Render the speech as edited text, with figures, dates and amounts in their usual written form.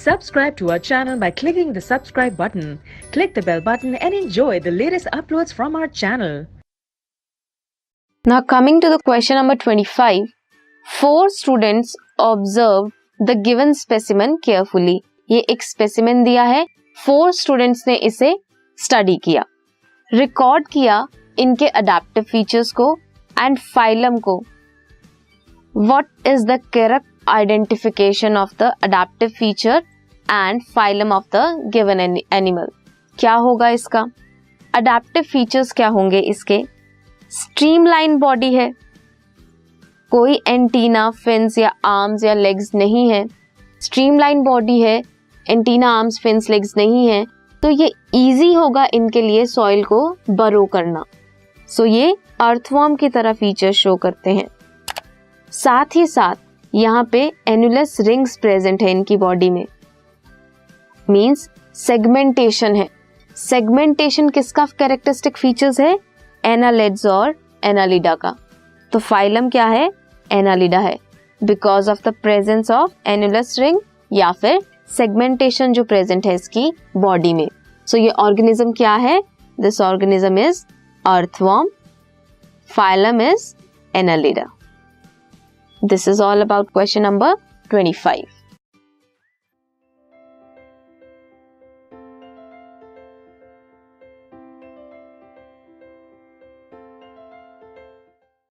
Subscribe to our channel by clicking the subscribe button. Click the bell button and enjoy the latest uploads from our channel. Now coming to the question number 25. 4 students observed the given specimen carefully. ये एक specimen दिया है, 4 students ने इसे study किया, record किया इनके adaptive features को and phylum को. What is the correct identification of the adaptive feature and phylum of the given animal? क्या होगा इसका? Adaptive features क्या होंगे इसके? Streamline body है, कोई एंटीना, फिन्स या आर्म्स या लेग्स नहीं है. स्ट्रीमलाइन बॉडी है, एंटीना, आर्म्स, फिन्स, लेग्स नहीं है, तो ये इजी होगा इनके लिए सॉइल को बरो करना. सो ये अर्थवॉर्म की तरह फीचर शो करते हैं. साथ ही साथ यहाँ पे एनुलस रिंग्स प्रेजेंट है इनकी बॉडी में, मींस सेगमेंटेशन है. सेगमेंटेशन किसका कैरेक्टरिस्टिक फीचर्स है? एनालिड्स और एनालिडा का. तो फाइलम क्या है? एनालिडा है, because of the presence of annulus ring या फिर सेगमेंटेशन जो प्रेजेंट है इसकी बॉडी में. सो ये ऑर्गेनिज्म क्या है? This organism is earthworm. Phylum is Annelida. This is all about question number 25.